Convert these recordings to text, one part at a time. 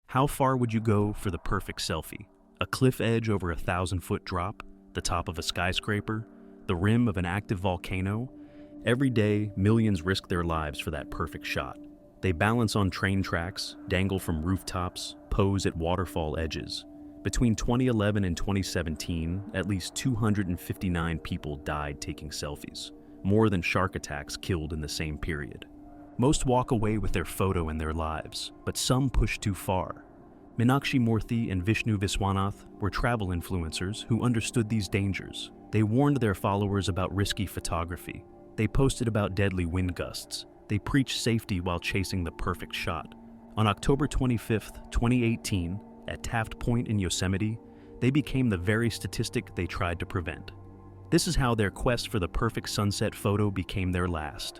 How far would you go for the perfect selfie? A cliff edge over a 1,000-foot drop? The top of a skyscraper? The rim of an active volcano? Every day, millions risk their lives for that perfect shot. They balance on train tracks, dangle from rooftops, pose at waterfall edges. Between 2011 and 2017, at least 259 people died taking selfies, more than shark attacks killed in the same period. Most walk away with their photo and their lives, but some push too far. Meenakshi Moorthy and Vishnu Viswanath were travel influencers who understood these dangers. They warned their followers about risky photography. They posted about deadly wind gusts. They preached safety while chasing the perfect shot. On October 25, 2018, at Taft Point in Yosemite, they became the very statistic they tried to prevent. This is how their quest for the perfect sunset photo became their last.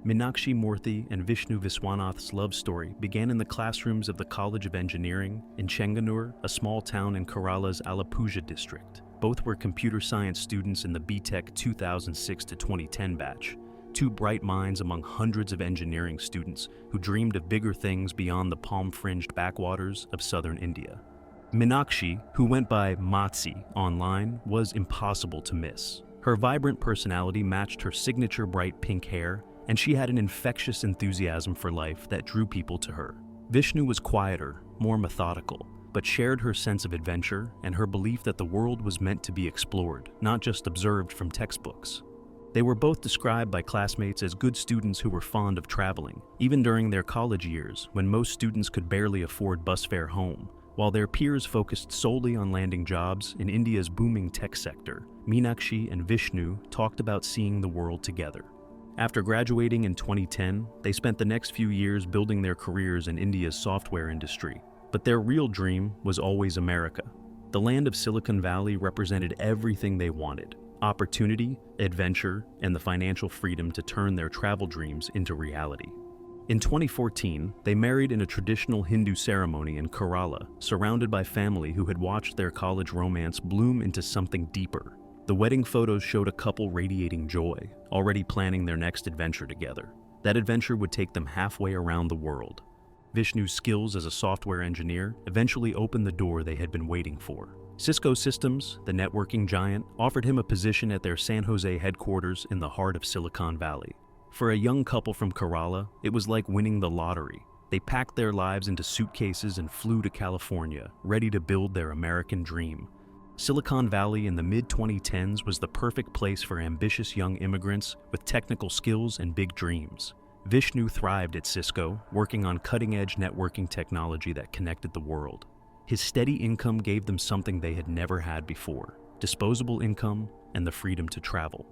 Meenakshi Moorthy and Vishnu Viswanath's love story began in the classrooms of the College of Engineering in Chenganur, a small town in Kerala's Alappuzha district. Both were computer science students in the BTech 2006 to 2010 batch, two bright minds among hundreds of engineering students who dreamed of bigger things beyond the palm-fringed backwaters of southern India. Meenakshi, who went by Matsi online, was impossible to miss. Her vibrant personality matched her signature bright pink hair, and she had an infectious enthusiasm for life that drew people to her. Vishnu was quieter, more methodical, but shared her sense of adventure and her belief that the world was meant to be explored, not just observed from textbooks. They were both described by classmates as good students who were fond of traveling, even during their college years when most students could barely afford bus fare home. While their peers focused solely on landing jobs in India's booming tech sector, Meenakshi and Vishnu talked about seeing the world together. After graduating in 2010, they spent the next few years building their careers in India's software industry. But their real dream was always America. The land of Silicon Valley represented everything they wanted: opportunity, adventure, and the financial freedom to turn their travel dreams into reality. In 2014, they married in a traditional Hindu ceremony in Kerala, surrounded by family who had watched their college romance bloom into something deeper. The wedding photos showed a couple radiating joy, already planning their next adventure together. That adventure would take them halfway around the world. Vishnu's skills as a software engineer eventually opened the door they had been waiting for. Cisco Systems, the networking giant, offered him a position at their San Jose headquarters in the heart of Silicon Valley. For a young couple from Kerala, it was like winning the lottery. They packed their lives into suitcases and flew to California, ready to build their American dream. Silicon Valley in the mid-2010s was the perfect place for ambitious young immigrants with technical skills and big dreams. Vishnu thrived at Cisco, working on cutting-edge networking technology that connected the world. His steady income gave them something they had never had before: disposable income and the freedom to travel.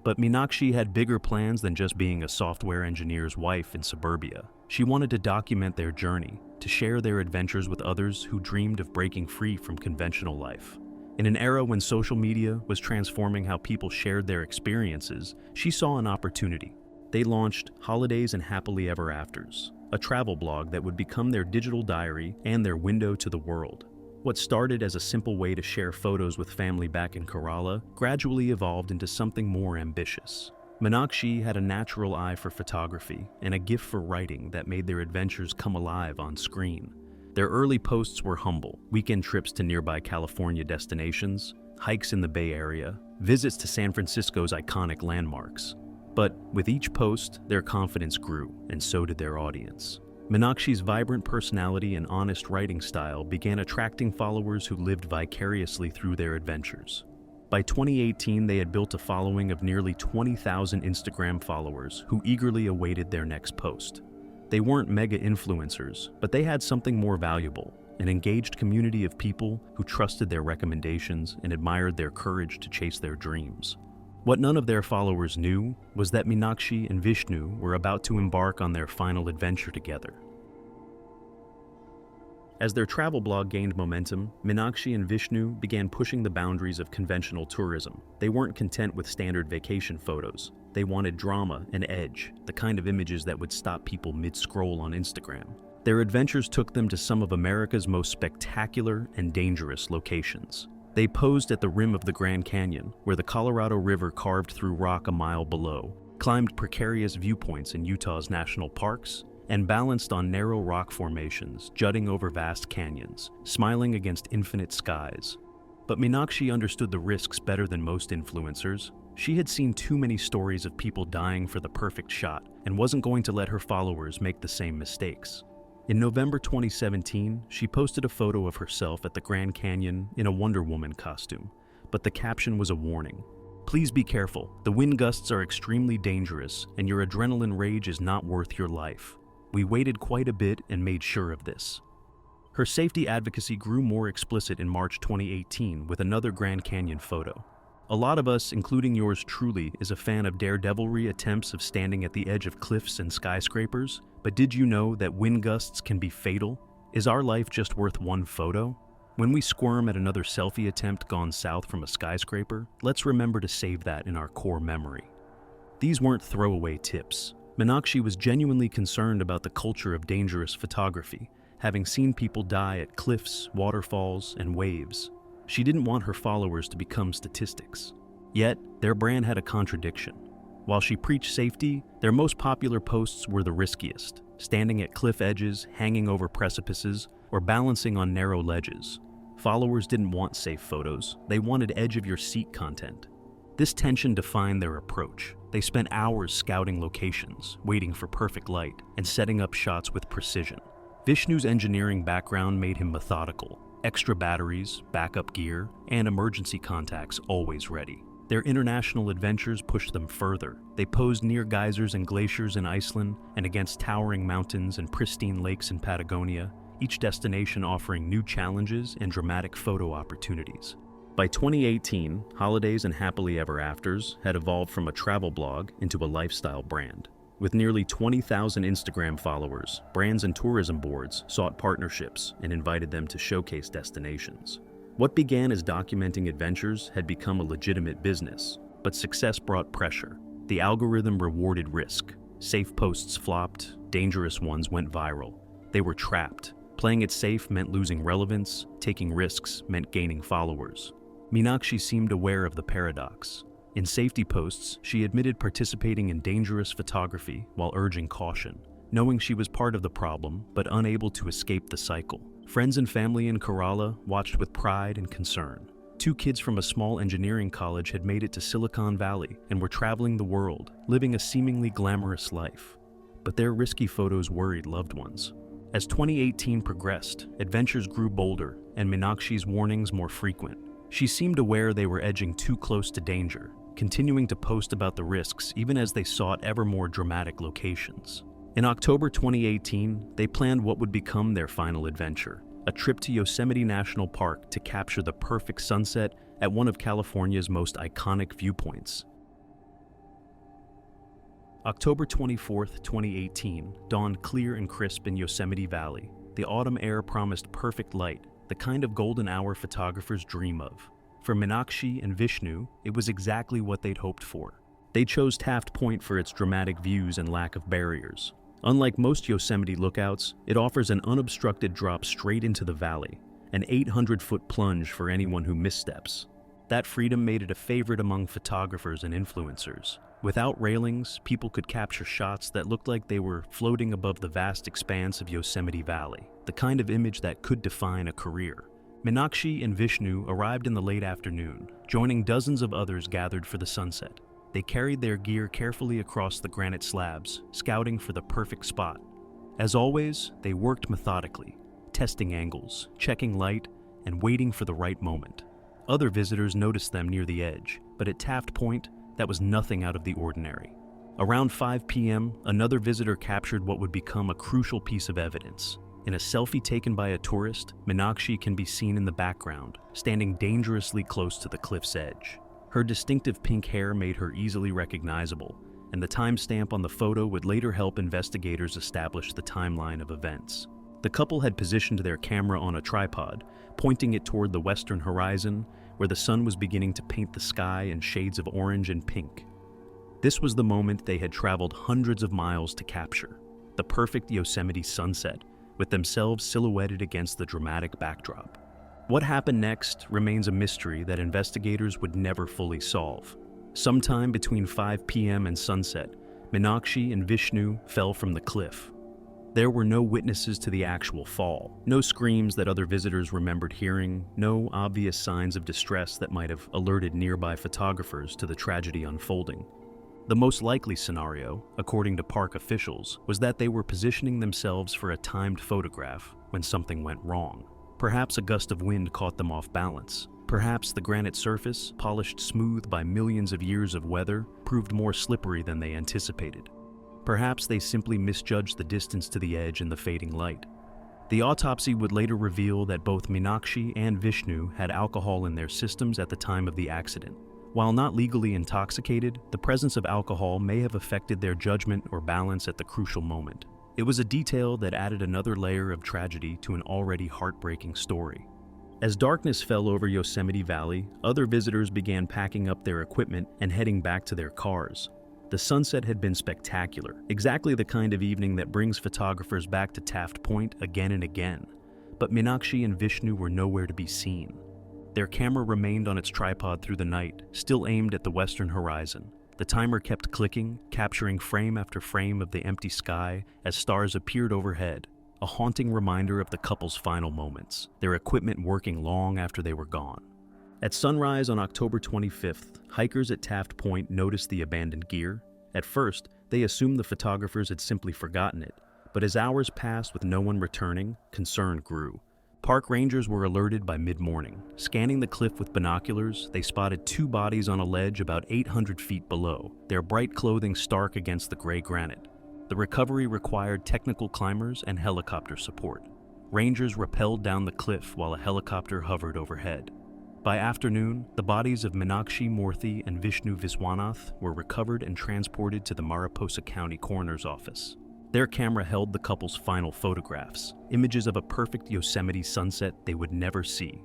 But Meenakshi had bigger plans than just being a software engineer's wife in suburbia. She wanted to document their journey, to share their adventures with others who dreamed of breaking free from conventional life. In an era when social media was transforming how people shared their experiences, she saw an opportunity. They launched Holidays and Happily Ever Afters, a travel blog that would become their digital diary and their window to the world. What started as a simple way to share photos with family back in Kerala gradually evolved into something more ambitious. Meenakshi had a natural eye for photography and a gift for writing that made their adventures come alive on screen. Their early posts were humble: weekend trips to nearby California destinations, hikes in the Bay Area, visits to San Francisco's iconic landmarks. But with each post, their confidence grew, and so did their audience. Meenakshi's vibrant personality and honest writing style began attracting followers who lived vicariously through their adventures. By 2018, they had built a following of nearly 20,000 Instagram followers who eagerly awaited their next post. They weren't mega influencers, but they had something more valuable: an engaged community of people who trusted their recommendations and admired their courage to chase their dreams. What none of their followers knew was that Meenakshi and Vishnu were about to embark on their final adventure together. As their travel blog gained momentum, Meenakshi and Vishnu began pushing the boundaries of conventional tourism. They weren't content with standard vacation photos. They wanted drama and edge, the kind of images that would stop people mid-scroll on Instagram. Their adventures took them to some of America's most spectacular and dangerous locations. They posed at the rim of the Grand Canyon, where the Colorado River carved through rock a mile below. climbed precarious viewpoints in Utah's national parks, and balanced on narrow rock formations jutting over vast canyons, smiling against infinite skies. But Meenakshi understood the risks better than most influencers. She had seen too many stories of people dying for the perfect shot and wasn't going to let her followers make the same mistakes. In November 2017, she posted a photo of herself at the Grand Canyon in a Wonder Woman costume, but the caption was a warning. Please be careful. The wind gusts are extremely dangerous, and your adrenaline rage is not worth your life. We waited quite a bit and made sure of this. Her safety advocacy grew more explicit in March 2018 with another Grand Canyon photo. A lot of us, including yours truly, is a fan of daredevilry attempts of standing at the edge of cliffs and skyscrapers, but did you know that wind gusts can be fatal? Is our life just worth one photo? When we squirm at another selfie attempt gone south from a skyscraper, let's remember to save that in our core memory. These weren't throwaway tips. Meenakshi was genuinely concerned about the culture of dangerous photography, having seen people die at cliffs, waterfalls, and waves. She didn't want her followers to become statistics. Yet, their brand had a contradiction. While she preached safety, their most popular posts were the riskiest, standing at cliff edges, hanging over precipices, or balancing on narrow ledges. Followers didn't want safe photos, they wanted edge-of-your-seat content. This tension defined their approach. They spent hours scouting locations, waiting for perfect light, and setting up shots with precision. Vishnu's engineering background made him methodical. Extra batteries, backup gear, and emergency contacts always ready. Their international adventures pushed them further. They posed near geysers and glaciers in Iceland and against towering mountains and pristine lakes in Patagonia, each destination offering new challenges and dramatic photo opportunities. By 2018, Holidays and Happily Ever Afters had evolved from a travel blog into a lifestyle brand. With nearly 20,000 Instagram followers, brands and tourism boards sought partnerships and invited them to showcase destinations. What began as documenting adventures had become a legitimate business, but success brought pressure. The algorithm rewarded risk. Safe posts flopped, dangerous ones went viral. They were trapped. Playing it safe meant losing relevance, taking risks meant gaining followers. Meenakshi seemed aware of the paradox. In safety posts, she admitted participating in dangerous photography while urging caution, knowing she was part of the problem but unable to escape the cycle. Friends and family in Kerala watched with pride and concern. 2 kids from a small engineering college had made it to Silicon Valley and were traveling the world, living a seemingly glamorous life. But their risky photos worried loved ones. As 2018 progressed, adventures grew bolder and Meenakshi's warnings more frequent. She seemed aware they were edging too close to danger, continuing to post about the risks even as they sought ever more dramatic locations. In October 2018, they planned what would become their final adventure, a trip to Yosemite National Park to capture the perfect sunset at one of California's most iconic viewpoints. October 24, 2018, dawned clear and crisp in Yosemite Valley. The autumn air promised perfect light, the kind of golden hour photographers dream of. For Meenakshi and Vishnu, it was exactly what they'd hoped for. They chose Taft Point for its dramatic views and lack of barriers. Unlike most Yosemite lookouts, it offers an unobstructed drop straight into the valley, an 800-foot plunge for anyone who missteps. That freedom made it a favorite among photographers and influencers. Without railings, people could capture shots that looked like they were floating above the vast expanse of Yosemite Valley, the kind of image that could define a career. Meenakshi and Vishnu arrived in the late afternoon, joining dozens of others gathered for the sunset. They carried their gear carefully across the granite slabs, scouting for the perfect spot. As always, they worked methodically, testing angles, checking light, and waiting for the right moment. Other visitors noticed them near the edge, but at Taft Point, that was nothing out of the ordinary. Around 5 p.m., another visitor captured what would become a crucial piece of evidence. In a selfie taken by a tourist, Meenakshi can be seen in the background, standing dangerously close to the cliff's edge. Her distinctive pink hair made her easily recognizable, and the timestamp on the photo would later help investigators establish the timeline of events. The couple had positioned their camera on a tripod, pointing it toward the western horizon, where the sun was beginning to paint the sky in shades of orange and pink. This was the moment they had traveled hundreds of miles to capture, the perfect Yosemite sunset, with themselves silhouetted against the dramatic backdrop. What happened next remains a mystery that investigators would never fully solve. Sometime between 5 p.m. and sunset, Meenakshi and Vishnu fell from the cliff. There were no witnesses to the actual fall, no screams that other visitors remembered hearing, no obvious signs of distress that might have alerted nearby photographers to the tragedy unfolding. The most likely scenario, according to park officials, was that they were positioning themselves for a timed photograph when something went wrong. Perhaps a gust of wind caught them off balance. Perhaps the granite surface, polished smooth by millions of years of weather, proved more slippery than they anticipated. Perhaps they simply misjudged the distance to the edge in the fading light. The autopsy would later reveal that both Meenakshi and Vishnu had alcohol in their systems at the time of the accident. While not legally intoxicated, the presence of alcohol may have affected their judgment or balance at the crucial moment. It was a detail that added another layer of tragedy to an already heartbreaking story. As darkness fell over Yosemite Valley, other visitors began packing up their equipment and heading back to their cars. The sunset had been spectacular, exactly the kind of evening that brings photographers back to Taft Point again and again. But Meenakshi and Vishnu were nowhere to be seen. Their camera remained on its tripod through the night, still aimed at the western horizon. The timer kept clicking, capturing frame after frame of the empty sky as stars appeared overhead, a haunting reminder of the couple's final moments, their equipment working long after they were gone. At sunrise on October 25th, hikers at Taft Point noticed the abandoned gear. At first, they assumed the photographers had simply forgotten it, but as hours passed with no one returning, concern grew. Park rangers were alerted by mid-morning. Scanning the cliff with binoculars, they spotted two bodies on a ledge about 800 feet below, their bright clothing stark against the gray granite. The recovery required technical climbers and helicopter support. Rangers rappelled down the cliff while a helicopter hovered overhead. By afternoon, the bodies of Meenakshi Moorthy and Vishnu Viswanath were recovered and transported to the Mariposa County Coroner's Office. Their camera held the couple's final photographs, images of a perfect Yosemite sunset they would never see.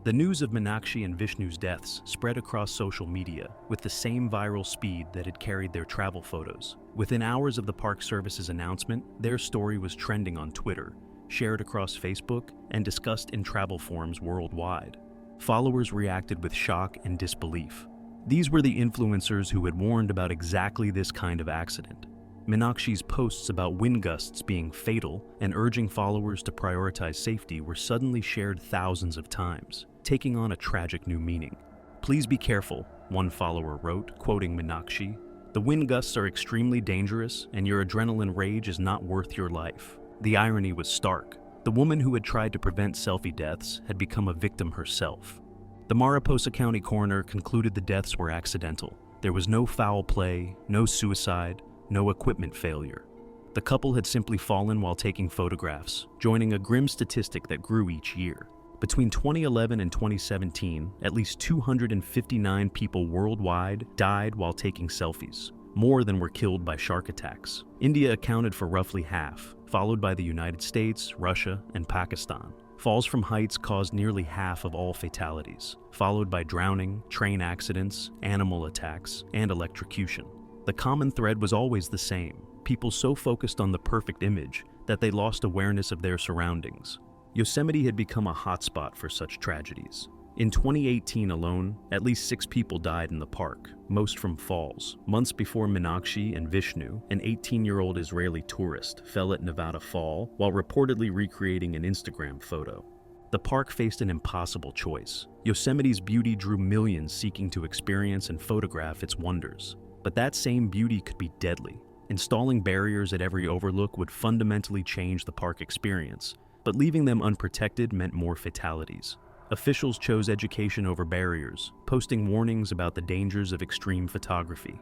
The news of Meenakshi and Vishnu's deaths spread across social media with the same viral speed that had carried their travel photos. Within hours of the Park Service's announcement, their story was trending on Twitter, shared across Facebook, and discussed in travel forums worldwide. Followers reacted with shock and disbelief. These were the influencers who had warned about exactly this kind of accident. Meenakshi's posts about wind gusts being fatal and urging followers to prioritize safety were suddenly shared thousands of times, taking on a tragic new meaning. "Please be careful," one follower wrote, quoting Meenakshi. "The wind gusts are extremely dangerous, and your adrenaline rage is not worth your life." The irony was stark. The woman who had tried to prevent selfie deaths had become a victim herself. The Mariposa County coroner concluded the deaths were accidental. There was no foul play, no suicide, no equipment failure. The couple had simply fallen while taking photographs, joining a grim statistic that grew each year. Between 2011 and 2017, at least 259 people worldwide died while taking selfies, more than were killed by shark attacks. India accounted for roughly half, followed by the United States, Russia, and Pakistan. Falls from heights caused nearly half of all fatalities, followed by drowning, train accidents, animal attacks, and electrocution. The common thread was always the same: people so focused on the perfect image that they lost awareness of their surroundings. Yosemite had become a hotspot for such tragedies. In 2018 alone, at least 6 people died in the park, most from falls. Months before Meenakshi and Vishnu, an 18-year-old Israeli tourist, fell at Nevada Fall while reportedly recreating an Instagram photo. The park faced an impossible choice. Yosemite's beauty drew millions seeking to experience and photograph its wonders. But that same beauty could be deadly. Installing barriers at every overlook would fundamentally change the park experience, but leaving them unprotected meant more fatalities. Officials chose education over barriers, posting warnings about the dangers of extreme photography.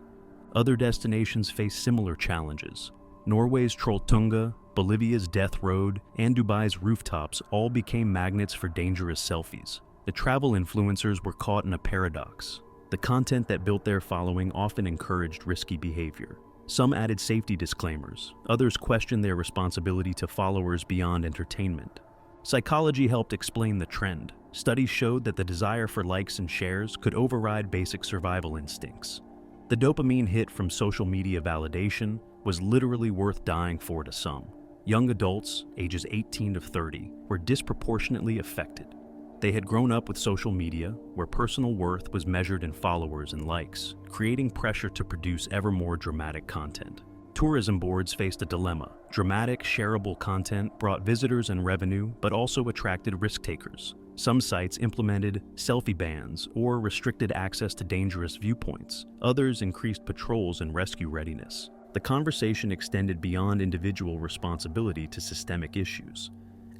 Other destinations faced similar challenges. Norway's Trolltunga, Bolivia's Death Road, and Dubai's rooftops all became magnets for dangerous selfies. The travel influencers were caught in a paradox. The content that built their following often encouraged risky behavior. Some added safety disclaimers, others questioned their responsibility to followers beyond entertainment. Psychology helped explain the trend. Studies showed that the desire for likes and shares could override basic survival instincts. The dopamine hit from social media validation was literally worth dying for to some. Young adults, ages 18 to 30, were disproportionately affected. They had grown up with social media, where personal worth was measured in followers and likes, creating pressure to produce ever more dramatic content. Tourism boards faced a dilemma. Dramatic, shareable content brought visitors and revenue, but also attracted risk takers. Some sites implemented selfie bans or restricted access to dangerous viewpoints. Others increased patrols and rescue readiness. The conversation extended beyond individual responsibility to systemic issues.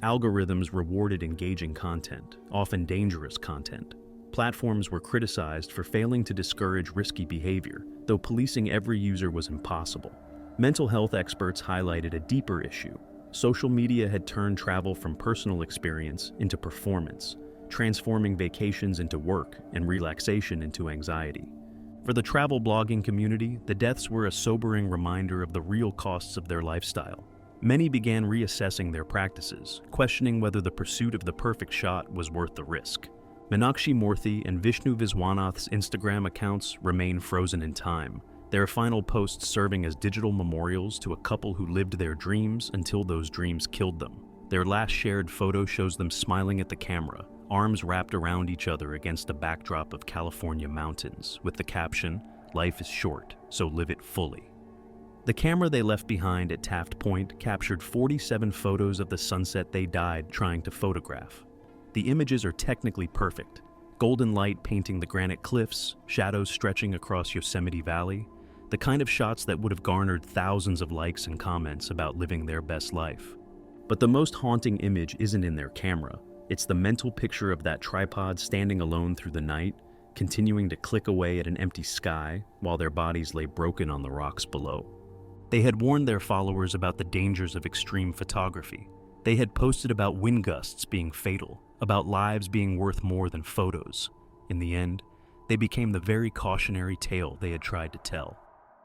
Algorithms rewarded engaging content, often dangerous content. Platforms were criticized for failing to discourage risky behavior, though policing every user was impossible. Mental health experts highlighted a deeper issue. Social media had turned travel from personal experience into performance, transforming vacations into work and relaxation into anxiety. For the travel blogging community, the deaths were a sobering reminder of the real costs of their lifestyle. Many began reassessing their practices, questioning whether the pursuit of the perfect shot was worth the risk. Meenakshi Moorthy and Vishnu Viswanath's Instagram accounts remain frozen in time, their final posts serving as digital memorials to a couple who lived their dreams until those dreams killed them. Their last shared photo shows them smiling at the camera, arms wrapped around each other against a backdrop of California mountains, with the caption, "Life is short, so live it fully." The camera they left behind at Taft Point captured 47 photos of the sunset they died trying to photograph. The images are technically perfect. Golden light painting the granite cliffs, shadows stretching across Yosemite Valley, the kind of shots that would have garnered thousands of likes and comments about living their best life. But the most haunting image isn't in their camera. It's the mental picture of that tripod standing alone through the night, continuing to click away at an empty sky while their bodies lay broken on the rocks below. They had warned their followers about the dangers of extreme photography. They had posted about wind gusts being fatal, about lives being worth more than photos. In the end, they became the very cautionary tale they had tried to tell.